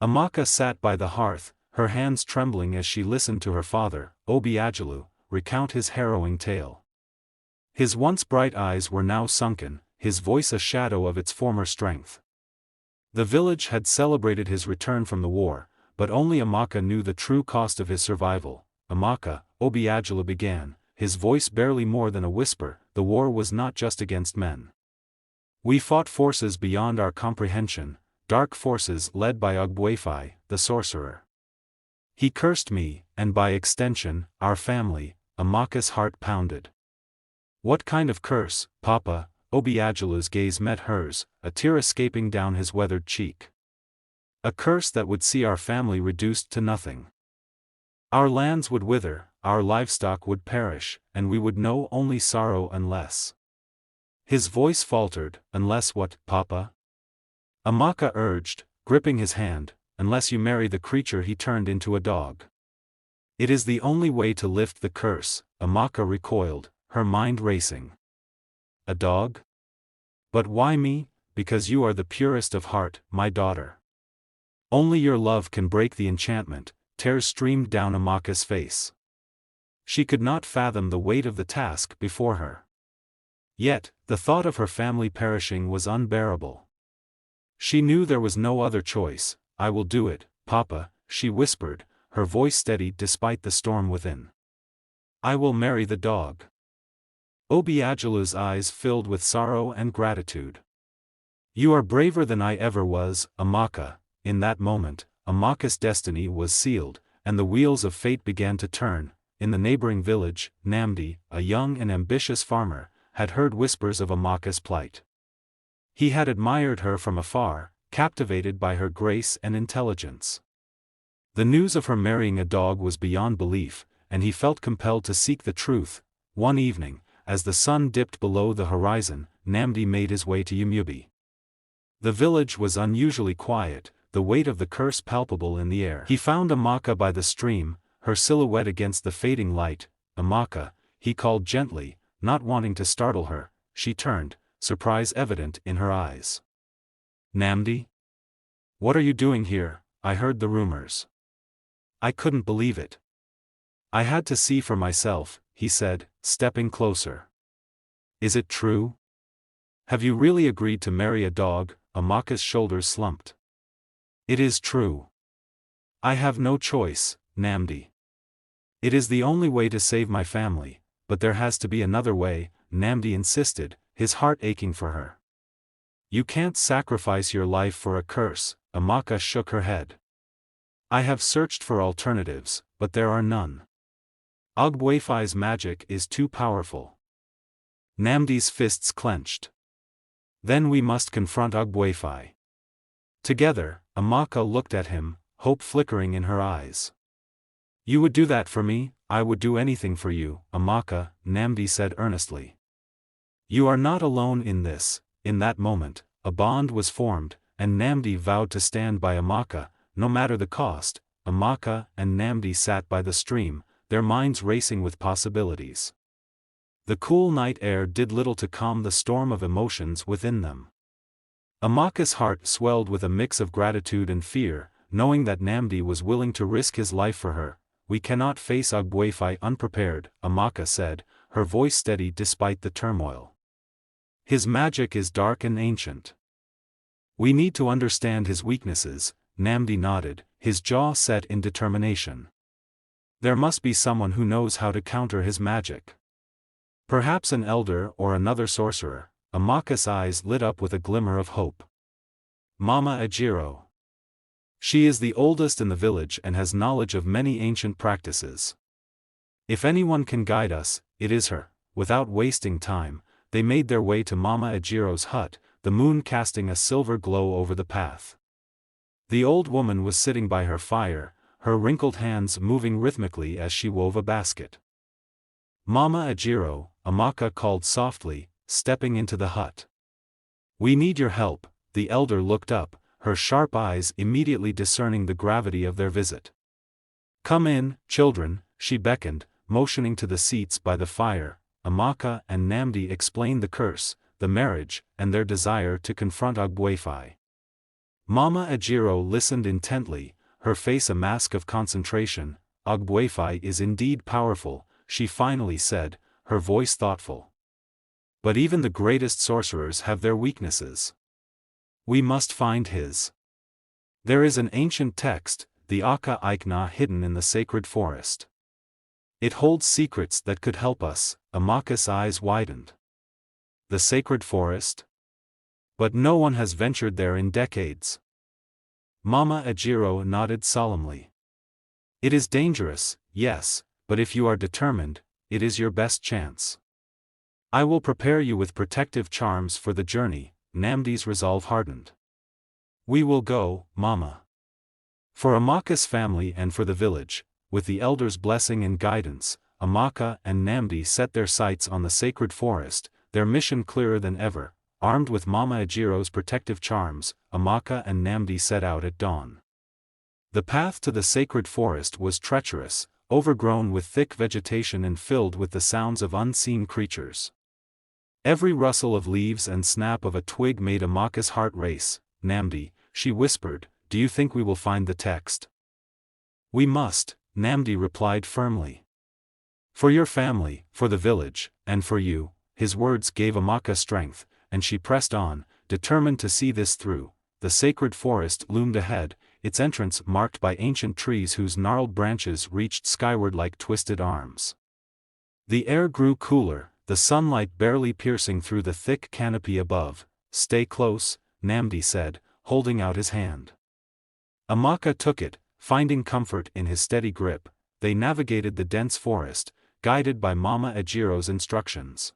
Amaka sat by the hearth, her hands trembling as she listened to her father, Obiagelu, recount his harrowing tale. His once bright eyes were now sunken, his voice a shadow of its former strength. The village had celebrated his return from the war, but only Amaka knew the true cost of his survival. Amaka, Obiagelu began, his voice barely more than a whisper, the war was not just against men. We fought forces beyond our comprehension, dark forces led by Ogbuefi, the sorcerer. He cursed me, and by extension, our family. Amaka's heart pounded. What kind of curse, Papa? Obiagelu's gaze met hers, a tear escaping down his weathered cheek. A curse that would see our family reduced to nothing. Our lands would wither, our livestock would perish, and we would know only sorrow unless. His voice faltered. Unless what, Papa? Amaka urged, gripping his hand. Unless you marry the creature he turned into a dog. It is the only way to lift the curse. Amaka recoiled, her mind racing. A dog? But why me? Because you are the purest of heart, my daughter. Only your love can break the enchantment. Tears streamed down Amaka's face. She could not fathom the weight of the task before her. Yet, the thought of her family perishing was unbearable. She knew there was no other choice. I will do it, Papa, she whispered, her voice steady despite the storm within. I will marry the dog. Obiagelu's eyes filled with sorrow and gratitude. You are braver than I ever was, Amaka. In that moment, Amaka's destiny was sealed, and the wheels of fate began to turn. In the neighboring village, Namdi, a young and ambitious farmer, had heard whispers of Amaka's plight. He had admired her from afar, captivated by her grace and intelligence. The news of her marrying a dog was beyond belief, and he felt compelled to seek the truth. One evening, as the sun dipped below the horizon, Namdi made his way to Yumubi. The village was unusually quiet, the weight of the curse palpable in the air. He found Amaka by the stream, her silhouette against the fading light. Amaka, he called gently, not wanting to startle her. She turned, surprise evident in her eyes. Namdi? What are you doing here? I heard the rumors. I couldn't believe it. I had to see for myself, he said, stepping closer. Is it true? Have you really agreed to marry a dog? Amaka's shoulders slumped. It is true. I have no choice, Namdi. It is the only way to save my family, but there has to be another way, Namdi insisted, his heart aching for her. You can't sacrifice your life for a curse, Amaka shook her head. I have searched for alternatives, but there are none. Ogbuefi's magic is too powerful. Namdi's fists clenched. Then we must confront Ogbuefi. Together, Amaka looked at him, hope flickering in her eyes. You would do that for me? I would do anything for you, Amaka, Namdi said earnestly. You are not alone in this. In that moment, a bond was formed, and Namdi vowed to stand by Amaka, no matter the cost. Amaka and Namdi sat by the stream, their minds racing with possibilities. The cool night air did little to calm the storm of emotions within them. Amaka's heart swelled with a mix of gratitude and fear, knowing that Namdi was willing to risk his life for her. We cannot face Ogbuefi unprepared, Amaka said, her voice steady despite the turmoil. His magic is dark and ancient. We need to understand his weaknesses. Namdi nodded, his jaw set in determination. There must be someone who knows how to counter his magic. Perhaps an elder or another sorcerer. Amaka's eyes lit up with a glimmer of hope. Mama Ajiro. She is the oldest in the village and has knowledge of many ancient practices. If anyone can guide us, it is her. Without wasting time, they made their way to Mama Ajiro's hut, the moon casting a silver glow over the path. The old woman was sitting by her fire, her wrinkled hands moving rhythmically as she wove a basket. Mama Ajiro, Amaka called softly, stepping into the hut. We need your help. The elder looked up, her sharp eyes immediately discerning the gravity of their visit. Come in, children, she beckoned, motioning to the seats by the fire. Amaka and Namdi explained the curse, the marriage, and their desire to confront Ogbuefi. Mama Ajiro listened intently, her face a mask of concentration. Ogbuefi is indeed powerful, she finally said, her voice thoughtful. But even the greatest sorcerers have their weaknesses. We must find his. There is an ancient text, the Aka Aikna, hidden in the sacred forest. It holds secrets that could help us. Amaka's eyes widened. The sacred forest? But no one has ventured there in decades. Mama Ajiro nodded solemnly. It is dangerous, yes, but if you are determined, it is your best chance. I will prepare you with protective charms for the journey. Namdi's resolve hardened. We will go, Mama. For Amaka's family and for the village, with the elders' blessing and guidance, Amaka and Namdi set their sights on the sacred forest, their mission clearer than ever. Armed with Mama Ajiro's protective charms, Amaka and Namdi set out at dawn. The path to the sacred forest was treacherous, overgrown with thick vegetation and filled with the sounds of unseen creatures. Every rustle of leaves and snap of a twig made Amaka's heart race. Namdi, she whispered, do you think we will find the text? We must, Namdi replied firmly. For your family, for the village, and for you. His words gave Amaka strength, and she pressed on, determined to see this through. The sacred forest loomed ahead, its entrance marked by ancient trees whose gnarled branches reached skyward like twisted arms. The air grew cooler, the sunlight barely piercing through the thick canopy above. Stay close, Namdi said, holding out his hand. Amaka took it, finding comfort in his steady grip. They navigated the dense forest, guided by Mama Ajiro's instructions.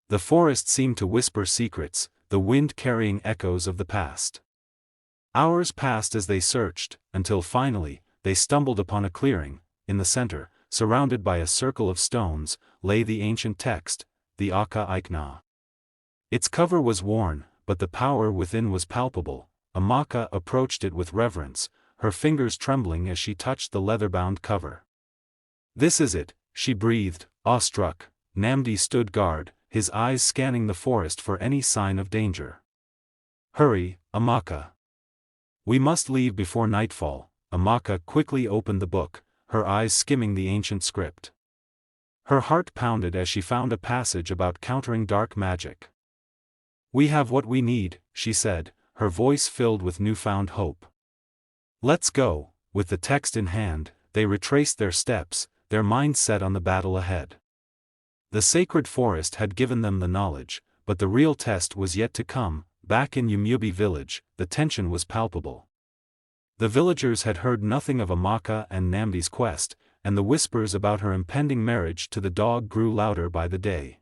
The forest seemed to whisper secrets, the wind carrying echoes of the past. Hours passed as they searched, until finally, they stumbled upon a clearing. In the center, surrounded by a circle of stones, lay the ancient text, the Aka Aikna. Its cover was worn, but the power within was palpable. Amaka approached it with reverence, her fingers trembling as she touched the leather-bound cover. This is it, she breathed, awestruck. Namdi stood guard, his eyes scanning the forest for any sign of danger. Hurry, Amaka. We must leave before nightfall. Amaka quickly opened the book, her eyes skimming the ancient script. Her heart pounded as she found a passage about countering dark magic. We have what we need, she said, her voice filled with newfound hope. Let's go. With the text in hand, they retraced their steps, their minds set on the battle ahead. The sacred forest had given them the knowledge, but the real test was yet to come. Back in Yumubi village, the tension was palpable. The villagers had heard nothing of Amaka and Namdi's quest, and the whispers about her impending marriage to the dog grew louder by the day.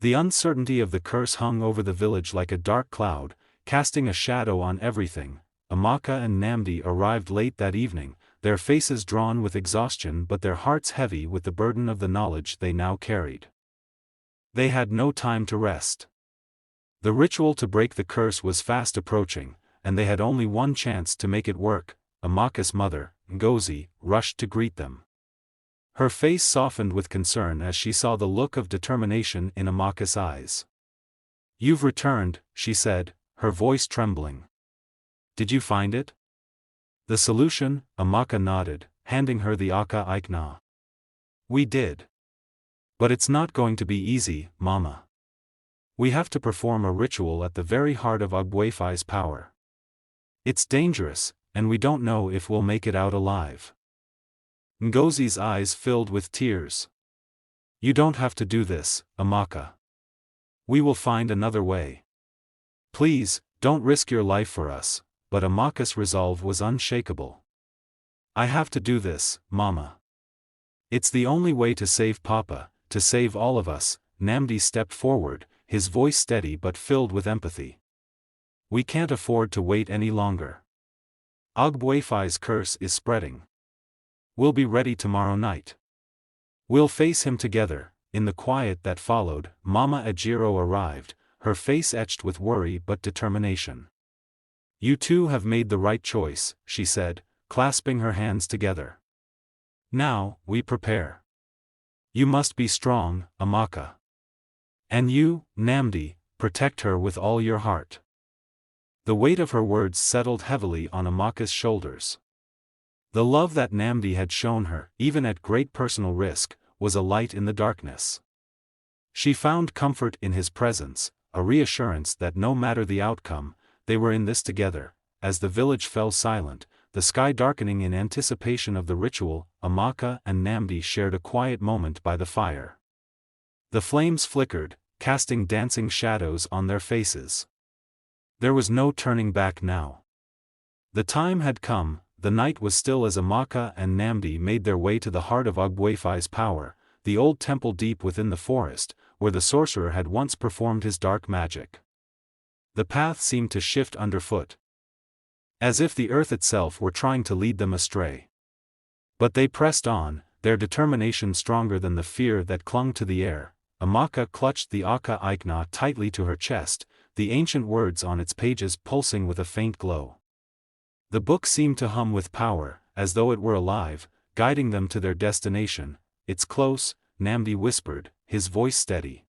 The uncertainty of the curse hung over the village like a dark cloud, casting a shadow on everything. Amaka and Namdi arrived late that evening, their faces drawn with exhaustion but their hearts heavy with the burden of the knowledge they now carried. They had no time to rest. The ritual to break the curse was fast approaching, and they had only one chance to make it work. Amaka's mother, Ngozi, rushed to greet them. Her face softened with concern as she saw the look of determination in Amaka's eyes. You've returned, she said, her voice trembling. Did you find it? The solution? Amaka nodded, handing her the Aka Aikna. We did. But it's not going to be easy, Mama. We have to perform a ritual at the very heart of Ogbuefi's power. It's dangerous, and we don't know if we'll make it out alive. Ngozi's eyes filled with tears. You don't have to do this, Amaka. We will find another way. Please, don't risk your life for us. But Amaka's resolve was unshakable. I have to do this, Mama. It's the only way to save Papa, to save all of us. Namdi stepped forward, his voice steady but filled with empathy. We can't afford to wait any longer. Ogbuefi's curse is spreading. We'll be ready tomorrow night. We'll face him together. In the quiet that followed, Mama Ajiro arrived, her face etched with worry but determination. You two have made the right choice, she said, clasping her hands together. Now, we prepare. You must be strong, Amaka. And you, Namdi, protect her with all your heart. The weight of her words settled heavily on Amaka's shoulders. The love that Namdi had shown her, even at great personal risk, was a light in the darkness. She found comfort in his presence, a reassurance that no matter the outcome, they were in this together. As the village fell silent, the sky darkening in anticipation of the ritual, Amaka and Namdi shared a quiet moment by the fire. The flames flickered, casting dancing shadows on their faces. There was no turning back now. The time had come. The night was still as Amaka and Namdi made their way to the heart of Ogbuefi's power, the old temple deep within the forest, where the sorcerer had once performed his dark magic. The path seemed to shift underfoot, as if the earth itself were trying to lead them astray. But they pressed on, their determination stronger than the fear that clung to the air. Amaka clutched the Aka Aikna tightly to her chest, the ancient words on its pages pulsing with a faint glow. The book seemed to hum with power, as though it were alive, guiding them to their destination. "It's close," Namdi whispered, his voice steady.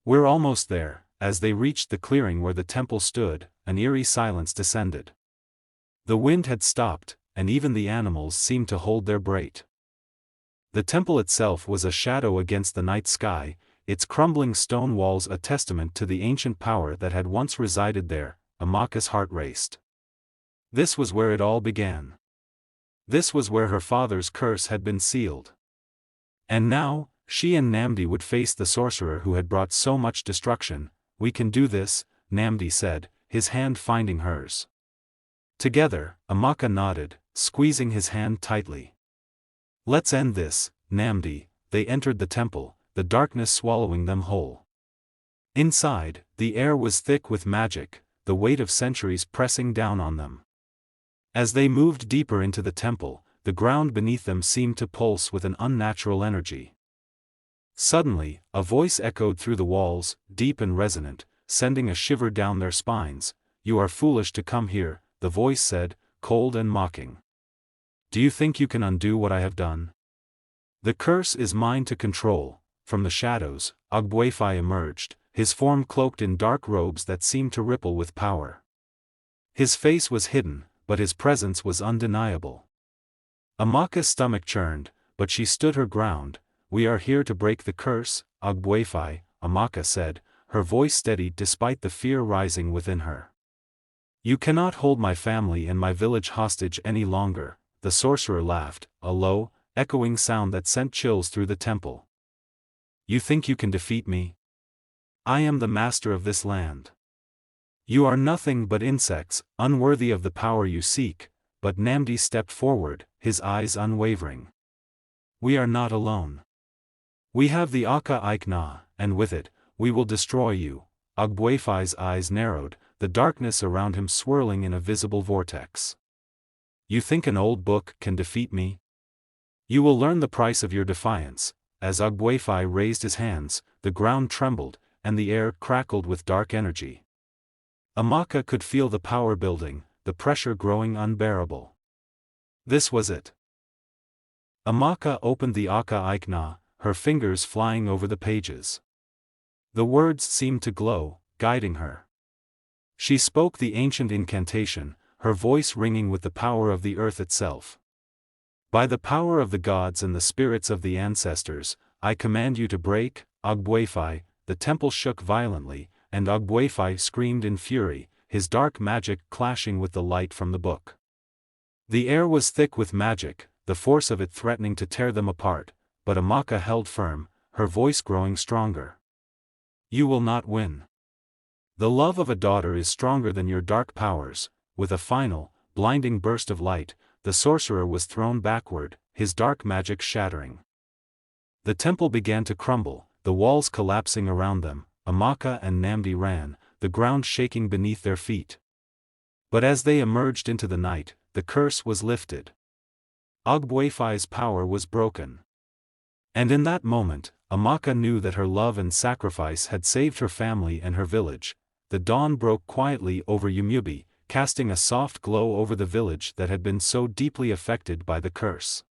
"We're almost there." As they reached the clearing where the temple stood, an eerie silence descended. The wind had stopped, and even the animals seemed to hold their breath. The temple itself was a shadow against the night sky, its crumbling stone walls a testament to the ancient power that had once resided there. Amaka's heart raced. This was where it all began. This was where her father's curse had been sealed. And now, she and Namdi would face the sorcerer who had brought so much destruction. "We can do this," Namdi said, his hand finding hers. Together, Amaka nodded, squeezing his hand tightly. "Let's end this, Namdi." They entered the temple, the darkness swallowing them whole. Inside, the air was thick with magic, the weight of centuries pressing down on them. As they moved deeper into the temple, the ground beneath them seemed to pulse with an unnatural energy. Suddenly, a voice echoed through the walls, deep and resonant, sending a shiver down their spines. "You are foolish to come here," the voice said, cold and mocking. "Do you think you can undo what I have done? The curse is mine to control." From the shadows, Ogbuefi emerged, his form cloaked in dark robes that seemed to ripple with power. His face was hidden, but his presence was undeniable. Amaka's stomach churned, but she stood her ground. "We are here to break the curse, Ogbuefi," Amaka said, her voice steady despite the fear rising within her. "You cannot hold my family and my village hostage any longer," the sorcerer laughed, a low, echoing sound that sent chills through the temple. "You think you can defeat me? I am the master of this land. You are nothing but insects, unworthy of the power you seek." But Namdi stepped forward, his eyes unwavering. "We are not alone. We have the Aka Aikna, and with it, we will destroy you." Ogbuefi's eyes narrowed, the darkness around him swirling in a visible vortex. "You think an old book can defeat me? You will learn the price of your defiance." As Ogbuefi raised his hands, the ground trembled, and the air crackled with dark energy. Amaka could feel the power building, the pressure growing unbearable. This was it. Amaka opened the Aka Aikna, her fingers flying over the pages. The words seemed to glow, guiding her. She spoke the ancient incantation, her voice ringing with the power of the earth itself. "By the power of the gods and the spirits of the ancestors, I command you to break, Ogbuefi." The temple shook violently, and Ogbuefi screamed in fury, his dark magic clashing with the light from the book. The air was thick with magic, the force of it threatening to tear them apart, but Amaka held firm, her voice growing stronger. "You will not win. The love of a daughter is stronger than your dark powers." With a final, blinding burst of light, the sorcerer was thrown backward, his dark magic shattering. The temple began to crumble, the walls collapsing around them. Amaka and Namdi ran, the ground shaking beneath their feet. But as they emerged into the night, the curse was lifted. Ogbuefi's power was broken. And in that moment, Amaka knew that her love and sacrifice had saved her family and her village. The dawn broke quietly over Yumubi, casting a soft glow over the village that had been so deeply affected by the curse.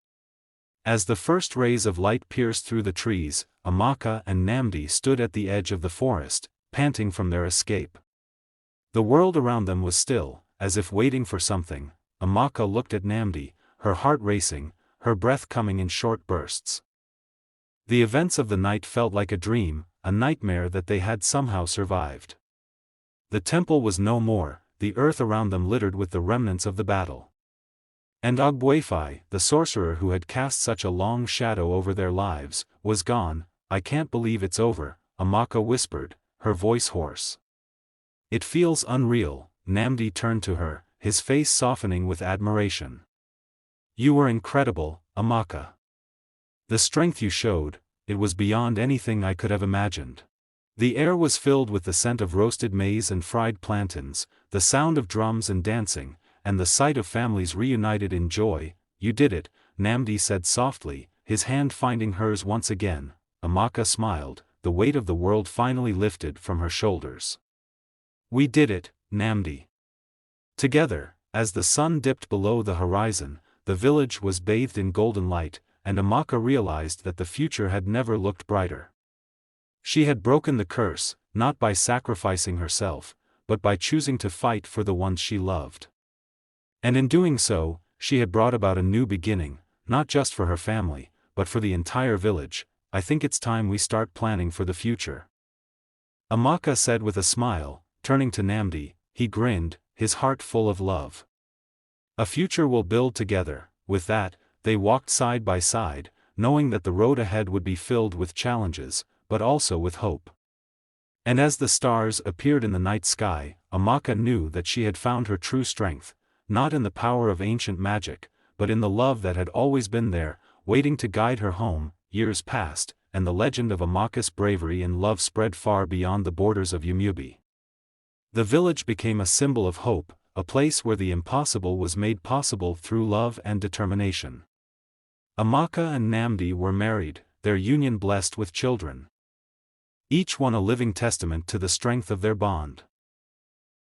As the first rays of light pierced through the trees, Amaka and Namdi stood at the edge of the forest, panting from their escape. The world around them was still, as if waiting for something. Amaka looked at Namdi, her heart racing, her breath coming in short bursts. The events of the night felt like a dream, a nightmare that they had somehow survived. The temple was no more, the earth around them littered with the remnants of the battle. And Ogbuefi, the sorcerer who had cast such a long shadow over their lives, was gone. I can't believe it's over, Amaka whispered, her voice hoarse. It feels unreal. Namdi turned to her, his face softening with admiration. You were incredible, Amaka. The strength you showed, it was beyond anything I could have imagined. The air was filled with the scent of roasted maize and fried plantains, the sound of drums and dancing, and the sight of families reunited in joy. You did it, Namdi said softly, his hand finding hers once again. Amaka smiled, the weight of the world finally lifted from her shoulders. We did it, Namdi. Together, as the sun dipped below the horizon, the village was bathed in golden light, and Amaka realized that the future had never looked brighter. She had broken the curse, not by sacrificing herself, but by choosing to fight for the ones she loved. And in doing so, she had brought about a new beginning, not just for her family, but for the entire village. I think it's time we start planning for the future. Amaka said with a smile, turning to Namdi. He grinned, his heart full of love. A future we'll build together. With that, they walked side by side, knowing that the road ahead would be filled with challenges, but also with hope. And as the stars appeared in the night sky, Amaka knew that she had found her true strength, not in the power of ancient magic, but in the love that had always been there, waiting to guide her home. Years passed, and the legend of Amaka's bravery and love spread far beyond the borders of Yumubi. The village became a symbol of hope, a place where the impossible was made possible through love and determination. Amaka and Namdi were married, their union blessed with children. Each one a living testament to the strength of their bond.